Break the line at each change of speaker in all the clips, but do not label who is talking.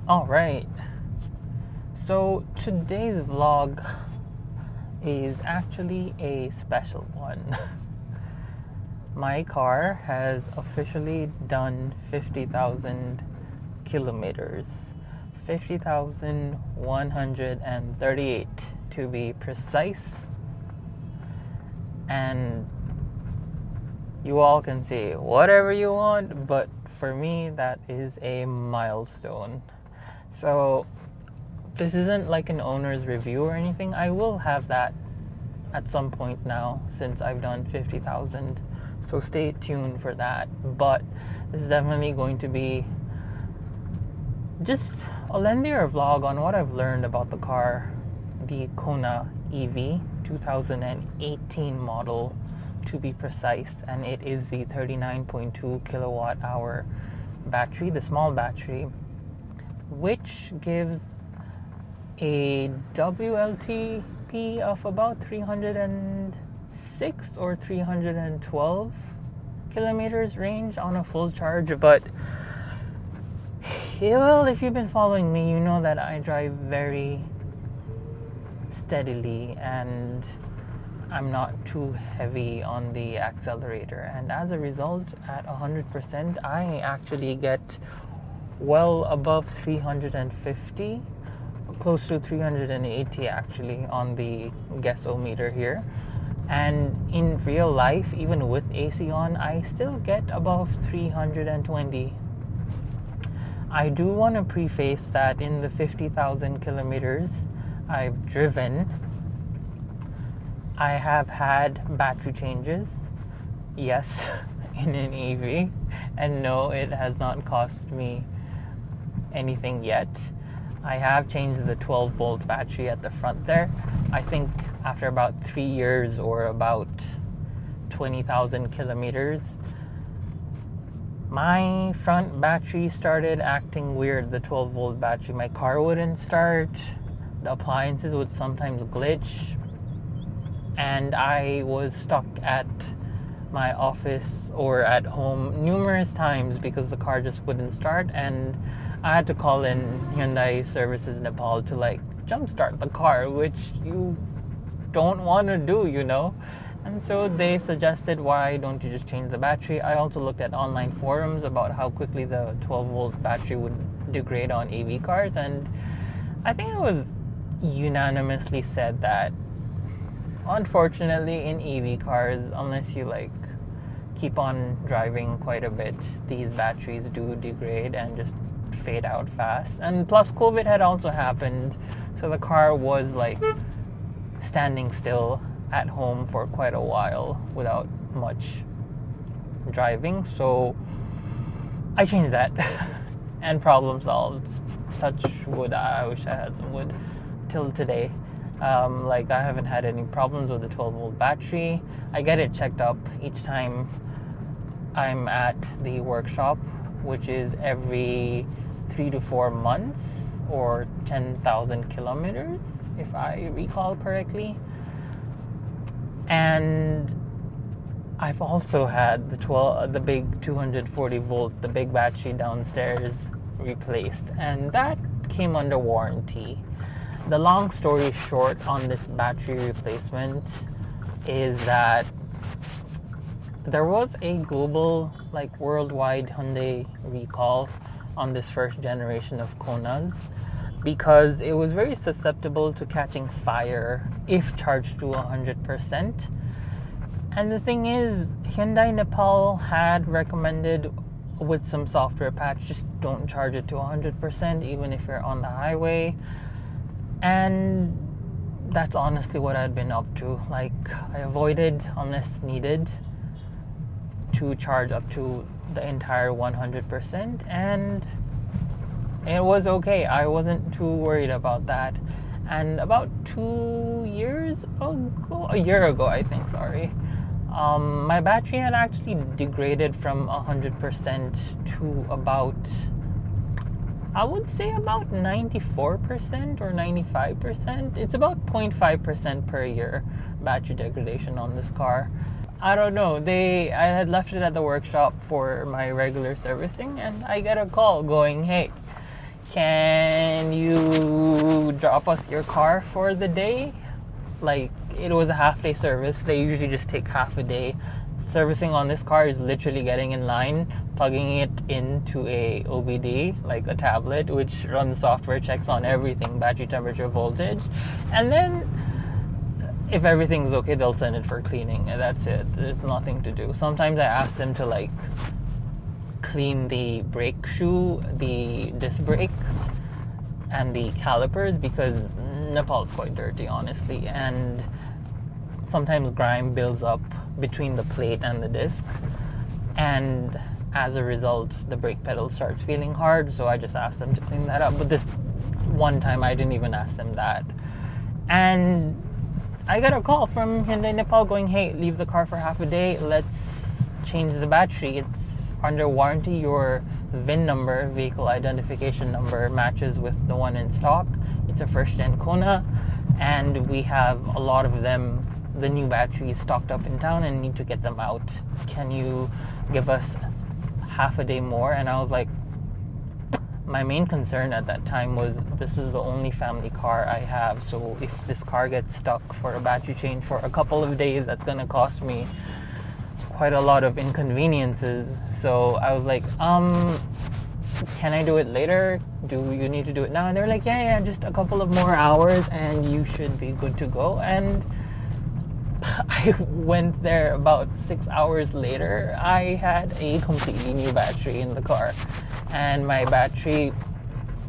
Alright, so today's vlog is actually a special one. My car has officially done 50,000 kilometers. 50,138 to be precise. And you all can say whatever you want, but for me, that is a milestone. So this isn't like an owner's review or anything. I will have that at some point now since I've done 50,000. So stay tuned for that. But this is definitely going to be just a lengthier vlog on what I've learned about the car, the Kona EV 2018 model to be precise, and it is the 39.2 kilowatt hour battery, the small battery, which gives a WLTP of about 306 or 312 kilometers range on a full charge. But well, if you've been following me, you know that I drive very steadily and I'm not too heavy on the accelerator, and as a result, at 100% I actually get well above 350, close to 380 actually on the guess-o-meter here. And in real life, even with AC on, I still get above 320. I do want to preface that in the 50,000 kilometers I've driven, I have had battery changes, yes, in an EV, and no, it has not cost me anything yet. I have changed the 12 volt battery at the front there. I think after about 3 years or about 20,000 kilometers, my front battery started acting weird, the 12 volt battery. My car wouldn't start, the appliances would sometimes glitch, and I was stuck at my office or at home numerous times because the car just wouldn't start, and I had to call in Hyundai Services Nepal to like jumpstart the car, which you don't want to do, you know. And so they suggested, why don't you just change the battery? I also looked at online forums about how quickly the 12 volt battery would degrade on EV cars, and I think it was unanimously said that unfortunately in EV cars, unless you like keep on driving quite a bit, these batteries do degrade and just fade out fast. And plus COVID had also happened, so the car was like standing still at home for quite a while without much driving. So I changed that and problem solved. Touch wood, I wish I had some wood till today. Like I haven't had any problems with the 12 volt battery. I get it checked up each time I'm at the workshop, which is every 3 to 4 months or 10,000 kilometers if I recall correctly. And I've also had the big 240 volt, the big battery downstairs replaced, and that came under warranty. The long story short on this battery replacement is that there was a global, like worldwide Hyundai recall on this first generation of Konas because it was very susceptible to catching fire if charged to 100%. And the thing is, Hyundai Nepal had recommended with some software patch, just don't charge it to 100% even if you're on the highway. And that's honestly what I'd been up to. Like, I avoided, unless needed, to charge up to the entire 100%, and it was okay. I wasn't too worried about that. And about a year ago, I think, my battery had actually degraded from 100% to about, I would say about 94% or 95%. It's about 0.5% per year battery degradation on this car. I don't know. I had left it at the workshop for my regular servicing, and I get a call going, hey, can you drop us your car for the day? Like, it was a half-day service. They usually just take half a day. Servicing on this car is literally getting in line, plugging it into a OBD, like a tablet, which runs software checks on everything, battery, temperature, voltage, and then if everything's okay, they'll send it for cleaning, and that's it. There's nothing to do. Sometimes I ask them to like clean the brake shoe, the disc brakes, and the calipers, because Nepal's quite dirty, honestly, and sometimes grime builds up between the plate and the disc, and as a result the brake pedal starts feeling hard, so I just asked them to clean that up. But this one time I didn't even ask them that, and I got a call from Hyundai Nepal going, hey, leave the car for half a day, let's change the battery, it's under warranty, your VIN number, vehicle identification number, matches with the one in stock. It's a first gen Kona, and we have a lot of them, the new batteries, stocked up in town and need to get them out. Can you give us half a day more? And I was like, my main concern at that time was, this is the only family car I have, so if this car gets stuck for a battery change for a couple of days, that's gonna cost me quite a lot of inconveniences. So I was like, can I do it later? Do you need to do it now? And they're like, yeah, just a couple of more hours and you should be good to go. And I went there about 6 hours later. I had a completely new battery in the car, and my battery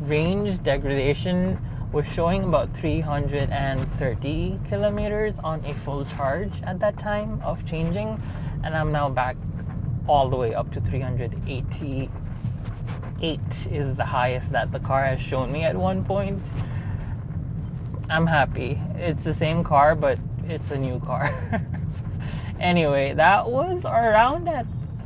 range degradation was showing about 330 kilometers on a full charge at that time of changing, and I'm now back all the way up to 388 is the highest that the car has shown me at one point. I'm happy. It's the same car, but it's a new car. Anyway, that was around at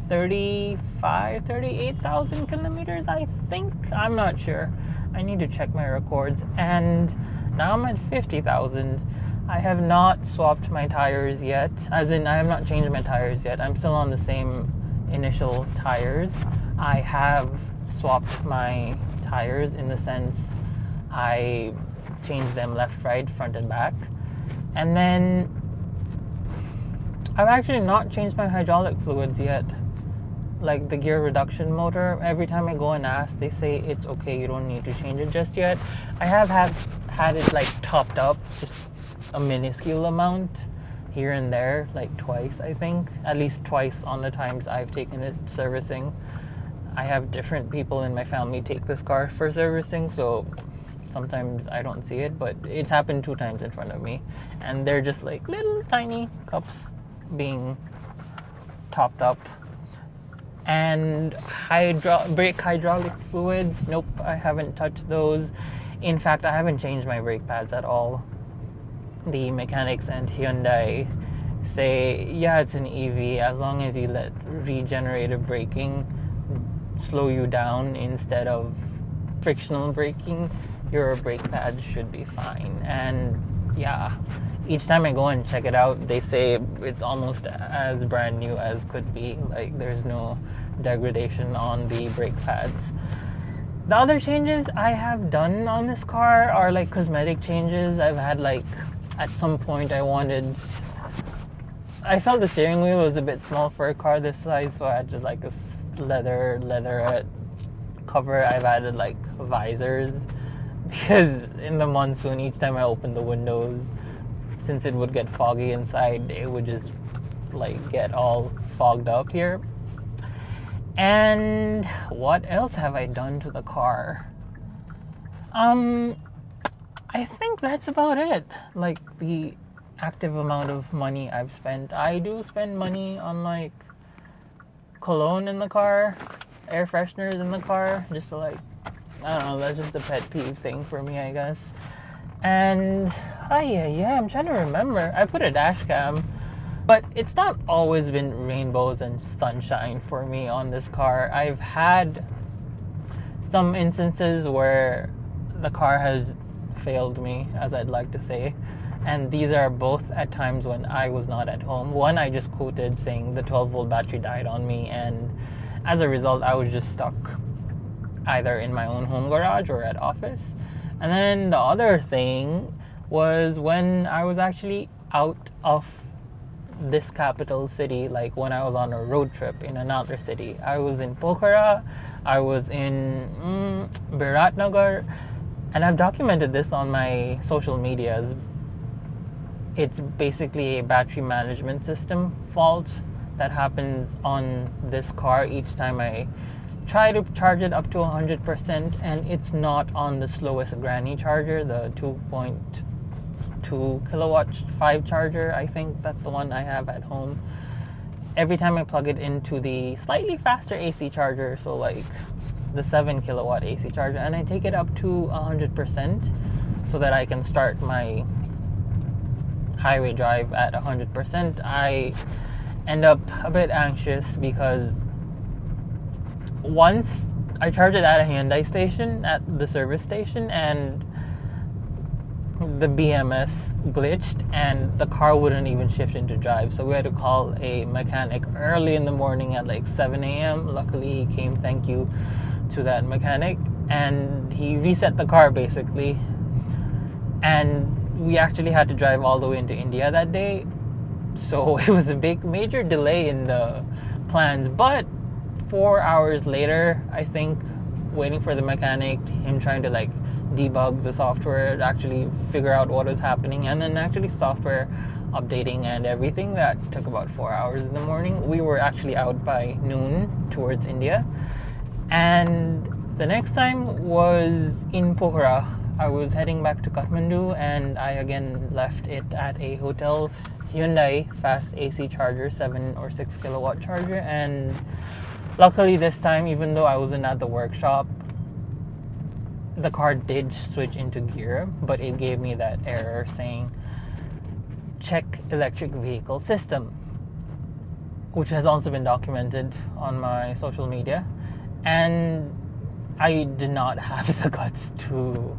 38,000 kilometers, I think. I'm not sure. I need to check my records. And now I'm at 50,000. I have not swapped my tires yet. As in, I have not changed my tires yet. I'm still on the same initial tires. I have swapped my tires in the sense I changed them left, right, front, and back. And then I've actually not changed my hydraulic fluids yet. Like the gear reduction motor, every time I go and ask, they say it's okay, you don't need to change it just yet. I have had it like topped up, just a minuscule amount here and there, like twice, I think. At least twice on the times I've taken it servicing. I have different people in my family take this car for servicing, so sometimes I don't see it, but it's happened 2 times in front of me, and they're just like little tiny cups being topped up. And brake hydraulic fluids, nope, I haven't touched those. In fact, I haven't changed my brake pads at all. The mechanics and Hyundai say, yeah, it's an EV, as long as you let regenerative braking slow you down instead of frictional braking, your brake pads should be fine. And yeah, each time I go and check it out, they say it's almost as brand new as could be. Like, there's no degradation on the brake pads. The other changes I have done on this car are like cosmetic changes. I've had like, at some point I felt the steering wheel was a bit small for a car this size, so I had just like a leatherette cover. I've added like visors, because in the monsoon, each time I opened the windows, since it would get foggy inside, it would just like get all fogged up here. And what else have I done to the car? I think that's about it. Like the active amount of money I've spent. I do spend money on like cologne in the car, air fresheners in the car, just to like, I don't know, that's just a pet peeve thing for me, I guess. And I'm trying to remember. I put a dash cam, but it's not always been rainbows and sunshine for me on this car. I've had some instances where the car has failed me, as I'd like to say, and these are both at times when I was not at home. One, I just quoted saying the 12 volt battery died on me, and as a result I was just stuck either in my own home garage or at office. And then the other thing was when I was actually out of this capital city, like when I was on a road trip in another city. I was in Pokhara, I was in Biratnagar, and I've documented this on my social medias. It's basically a battery management system fault that happens on this car each time I try to charge it up to 100%, and it's not on the slowest granny charger, the 2.2 kilowatt 5 charger. I think that's the one I have at home. Every time I plug it into the slightly faster AC charger, so like the 7 kilowatt AC charger, and I take it up to 100% so that I can start my highway drive at 100%, I end up a bit anxious because once I charged it at a Hyundai station, at the service station, and the BMS glitched and the car wouldn't even shift into drive. So we had to call a mechanic early in the morning at like 7 a.m. Luckily he came, thank you to that mechanic, and he reset the car basically. And we actually had to drive all the way into India that day. So it was a major delay in the plans. But 4 hours later, I think, waiting for the mechanic, him trying to like debug the software, actually figure out what was happening, and then actually software updating and everything, that took about 4 hours in the morning. We were actually out by noon towards India. And the next time was in Pokhara. I was heading back to Kathmandu, and I again left it at a hotel Hyundai fast AC charger, 7 or 6 kilowatt charger. And luckily this time, even though I wasn't at the workshop, the car did switch into gear, but it gave me that error saying check electric vehicle system, which has also been documented on my social media. And I did not have the guts to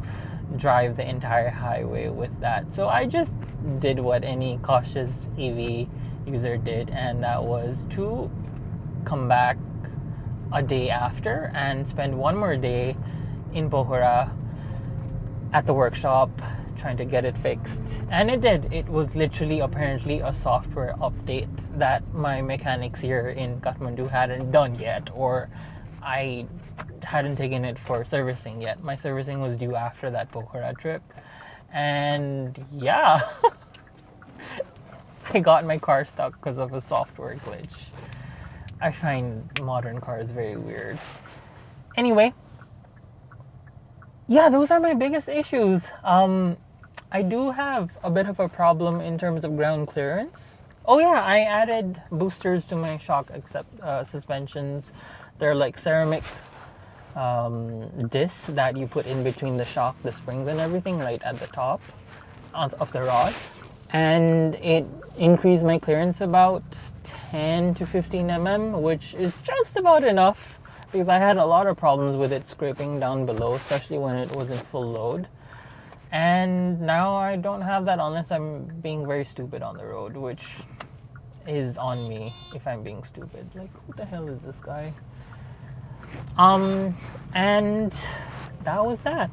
drive the entire highway with that. So I just did what any cautious EV user did, and that was to come back a day after and spend one more day in Pokhara at the workshop trying to get it fixed. And it did. It was literally apparently a software update that my mechanics here in Kathmandu hadn't done yet, or I hadn't taken it for servicing yet. My servicing was due after that Pokhara trip. And yeah, I got my car stuck because of a software glitch. I find modern cars very weird. Anyway, yeah, those are my biggest issues. I do have a bit of a problem in terms of ground clearance. Oh yeah, I added boosters to my shock suspensions. They're like ceramic discs that you put in between the shock, the springs and everything, right at the top of the rod. And it increased my clearance about 10 to 15 mm, which is just about enough, because I had a lot of problems with it scraping down below, especially when it was in full load. And now I don't have that unless I'm being very stupid on the road, which is on me if I'm being stupid. Like, what the hell is this guy? And that was that.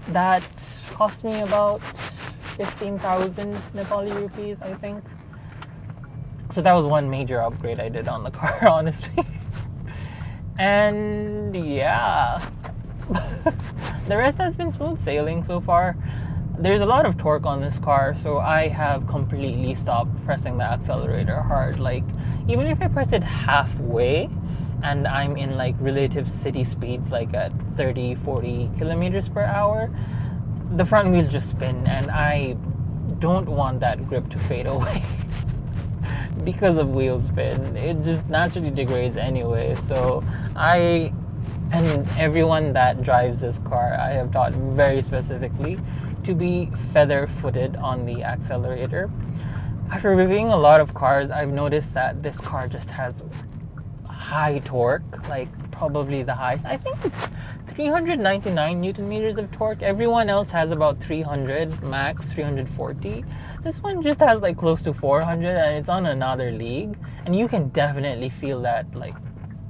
That cost me about 15,000 Nepali rupees, I think. So that was one major upgrade I did on the car, honestly. And yeah, the rest has been smooth sailing so far. There's a lot of torque on this car, so I have completely stopped pressing the accelerator hard. Like, even if I press it halfway and I'm in like relative city speeds, like at 30, 40 kilometers per hour, the front wheels just spin, and I don't want that grip to fade away because of wheel spin. It just naturally degrades anyway. So and everyone that drives this car, I have taught very specifically to be feather-footed on the accelerator. After reviewing a lot of cars, I've noticed that this car just has high torque, like probably the highest. I think it's 399 Newton meters of torque. Everyone else has about 300 max, 340. This one just has like close to 400, and it's on another league. And you can definitely feel that like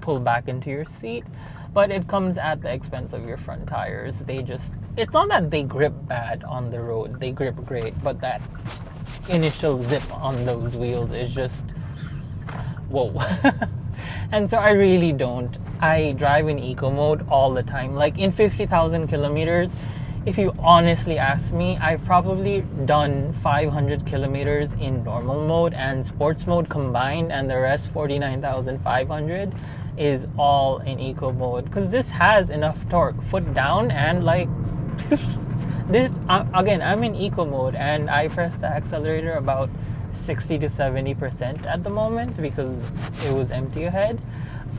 pull back into your seat, but it comes at the expense of your front tires. It's not that they grip bad on the road, they grip great, but that initial zip on those wheels is just whoa. And so I drive in eco mode all the time. Like in 50,000 kilometers, if you honestly ask me, I've probably done 500 kilometers in normal mode and sports mode combined, and the rest 49,500 is all in eco mode, because this has enough torque, foot down, and like this again, I'm in eco mode and I press the accelerator about 60 to 70% at the moment because it was empty ahead.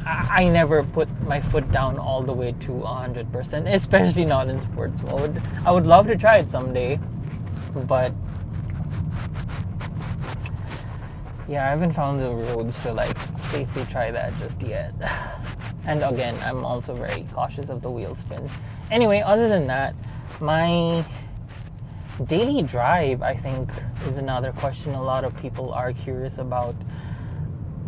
I never put my foot down all the way to 100%, especially not in sports mode. I would love to try it someday, but yeah, I haven't found the roads to like safely try that just yet. And again, I'm also very cautious of the wheel spin. Anyway, other than that, my daily drive, I think, is another question a lot of people are curious about,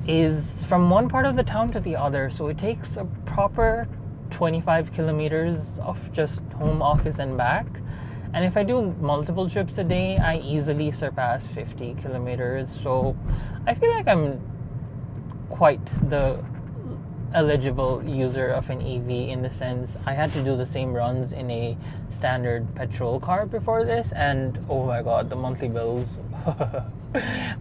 is from one part of the town to the other. So it takes a proper 25 kilometers of just home, office, and back. And if I do multiple trips a day, I easily surpass 50 kilometers. So I feel like I'm quite the eligible user of an EV, in the sense I had to do the same runs in a standard petrol car before this, and oh my god, the monthly bills.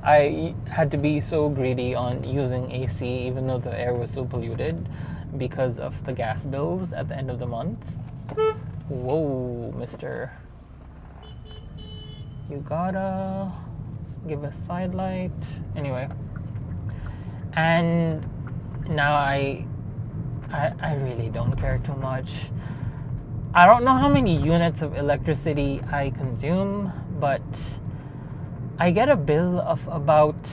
I had to be so greedy on using AC even though the air was so polluted because of the gas bills at the end of the month. Whoa, mister. You gotta give a side light. Anyway. And now I really don't care too much. I don't know how many units of electricity I consume, but I get a bill of about,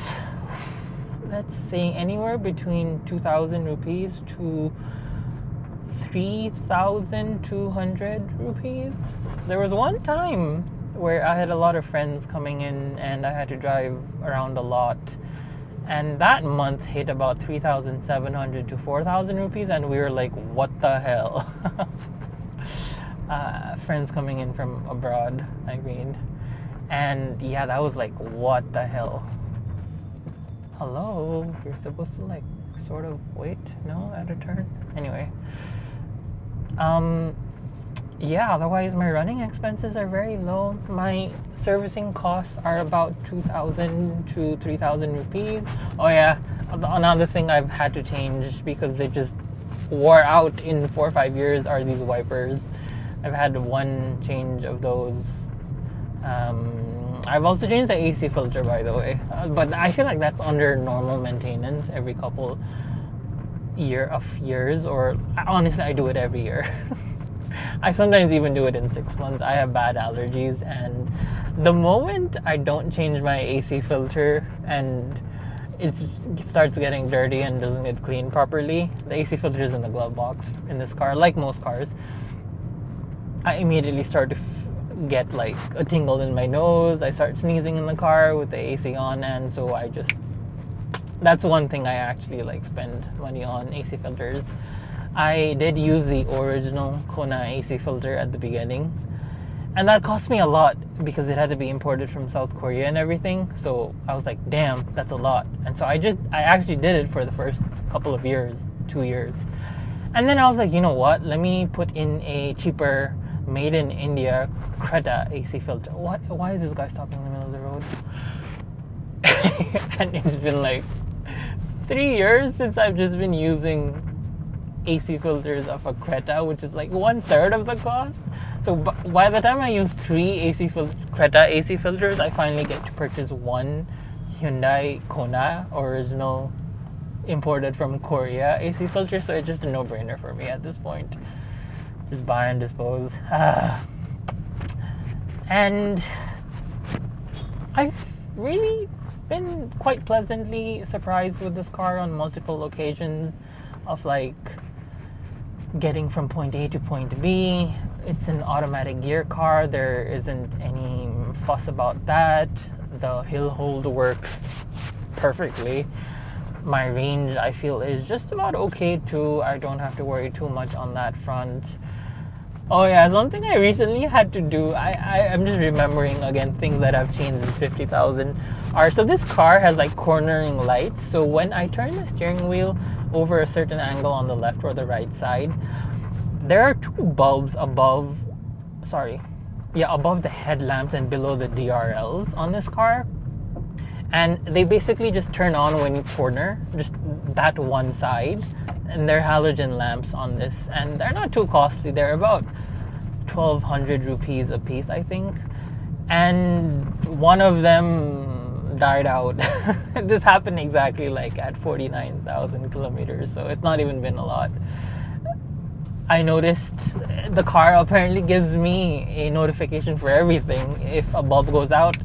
let's say, anywhere between 2,000 rupees to 3,200 rupees. There was one time where I had a lot of friends coming in and I had to drive around a lot. And that month hit about 3,700 to 4,000 rupees, and we were like, what the hell? Friends coming in from abroad, I mean. And yeah, that was like, what the hell? Hello? You're supposed to like sort of wait, no, at a turn? Anyway. Yeah, otherwise my running expenses are very low. My servicing costs are about 2,000 to 3,000 rupees. Oh yeah, another thing I've had to change because they just wore out in 4 or 5 years are these wipers. I've had one change of those. I've also changed the AC filter, by the way, but I feel like that's under normal maintenance every couple years, or honestly I do it every year. I sometimes even do it in 6 months. I have bad allergies, and the moment I don't change my AC filter and it starts getting dirty and doesn't get cleaned properly, the AC filter is in the glove box in this car, like most cars, I immediately start to get like a tingle in my nose. I start sneezing in the car with the AC on, and so that's one thing I actually like spend money on, AC filters. I did use the original Kona AC filter at the beginning, and that cost me a lot because it had to be imported from South Korea and everything. So I was like, damn, that's a lot. And so I actually did it for the first couple of years, 2 years. And then I was like, you know what? Let me put in a cheaper made in India Creta AC filter. Why is this guy stopping in the middle of the road? And it's been like 3 years since I've just been using AC filters of a Creta, which is like 1/3 of the cost. So by the time I use 3 Creta AC filters, I finally get to purchase one Hyundai Kona original imported from Korea AC filter. So it's just a no-brainer for me at this point. Just buy and dispose. And I've really been quite pleasantly surprised with this car on multiple occasions of like getting from point A to point B. It's an automatic gear car. There isn't any fuss about that. The hill hold works perfectly. My range, I feel, is just about okay too. I don't have to worry too much on that front. Oh yeah, something I recently had to do, I'm just remembering again things that have changed in 50,000 are, so this car has like cornering lights, so when I turn the steering wheel over a certain angle on the left or the right side, there are two bulbs above the headlamps and below the DRLs on this car. And they basically just turn on when you corner, just that one side. And they're halogen lamps on this. And they're not too costly. They're about 1,200 rupees a piece, I think. And one of them died out. This happened exactly like at 49,000 kilometers. So it's not even been a lot. I noticed the car apparently gives me a notification for everything. If a bulb goes out,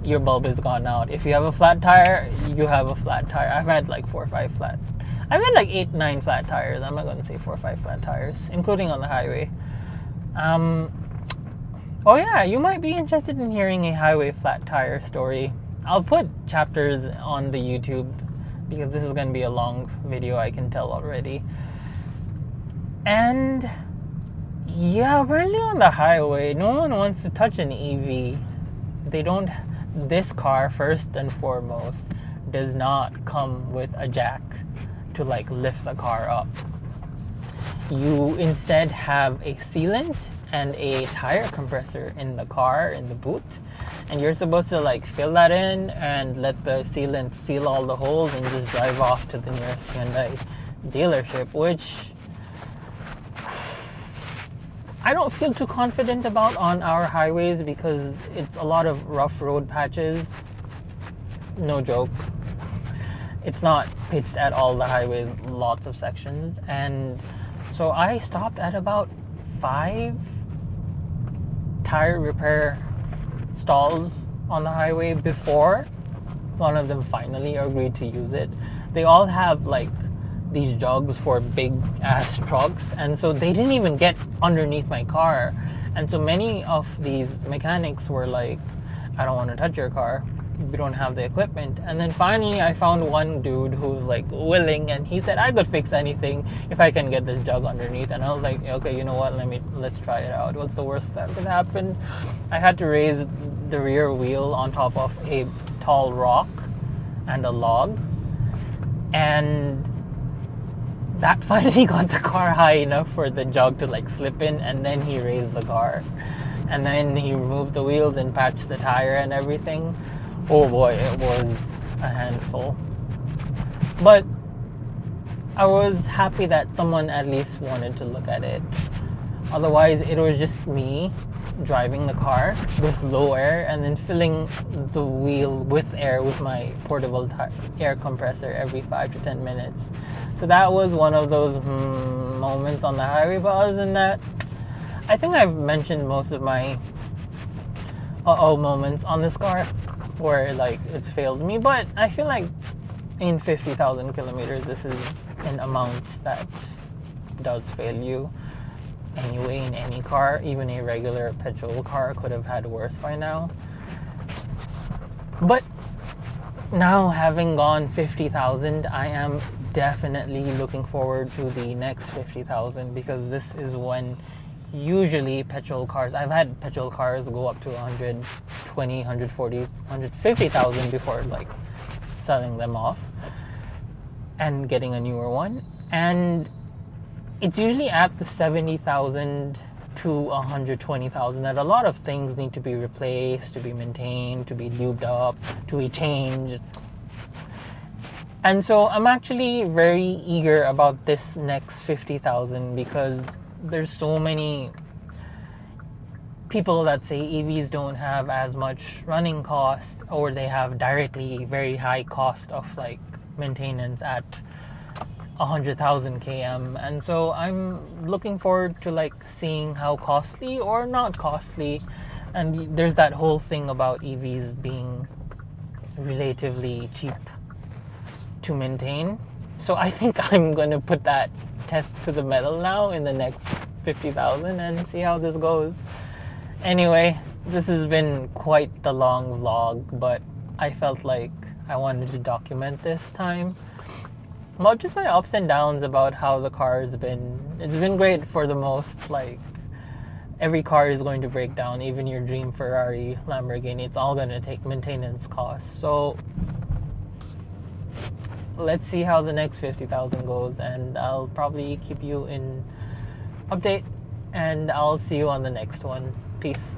your bulb is gone out. If you have a flat tire, you have a flat tire. I've had like 4 or 5 flat. I've had like 8, 9 flat tires. I'm not going to say 4 or 5 flat tires, including on the highway. Oh yeah, you might be interested in hearing a highway flat tire story. I'll put chapters on the YouTube because this is going to be a long video, I can tell already. And yeah, apparently on the highway, no one wants to touch an EV. They don't. This car, first and foremost, does not come with a jack to like lift the car up. You instead have a sealant and a tire compressor in the car, in the boot, and you're supposed to like fill that in and let the sealant seal all the holes and just drive off to the nearest Hyundai dealership, which I don't feel too confident about on our highways because it's a lot of rough road patches. No joke. It's not pitched at all the highways, lots of sections. And so I stopped at about 5 tire repair stalls on the highway before one of them finally agreed to use it. They all have like these jugs for big ass trucks, and so they didn't even get underneath my car. And so many of these mechanics were like, I don't want to touch your car, we don't have the equipment. And then finally I found one dude who's like willing, and he said I could fix anything if I can get this jug underneath. And I was like, okay, you know what, let's try it out. What's the worst that could happen? I had to raise the rear wheel on top of a tall rock and a log, and that finally got the car high enough for the jug to like slip in, and then he raised the car. And then he removed the wheels and patched the tire and everything. Oh boy, it was a handful. But I was happy that someone at least wanted to look at it. Otherwise, it was just me driving the car with low air and then filling the wheel with air with my portable air compressor every 5 to 10 minutes. So that was one of those moments on the highway. But other than that, I think I've mentioned most of my moments on this car where like it's failed me. But I feel like in 50,000 kilometers, this is an amount that does fail you. Anyway, in any car, even a regular petrol car could have had worse by now. But now, having gone 50,000, I am definitely looking forward to the next 50,000, because this is when usually petrol cars, I've had petrol cars go up to 120, 140, 150,000 before like selling them off and getting a newer one. And it's usually at the 70,000 to 120,000 that a lot of things need to be replaced, to be maintained, to be lubed up, to be changed. And so I'm actually very eager about this next 50,000 because there's so many people that say EVs don't have as much running cost, or they have directly very high cost of like maintenance at 100,000 km. And so I'm looking forward to like seeing how costly or not costly. And there's that whole thing about EVs being relatively cheap to maintain. So I think I'm going to put that test to the metal now in the next 50,000 and see how this goes. Anyway, this has been quite the long vlog, but I felt like I wanted to document this time. Well, just my ups and downs about how the car has been. It's been great for the most. Like, every car is going to break down, even your dream Ferrari, Lamborghini. It's all going to take maintenance costs. So let's see how the next 50,000 goes, and I'll probably keep you in update, and I'll see you on the next one. Peace.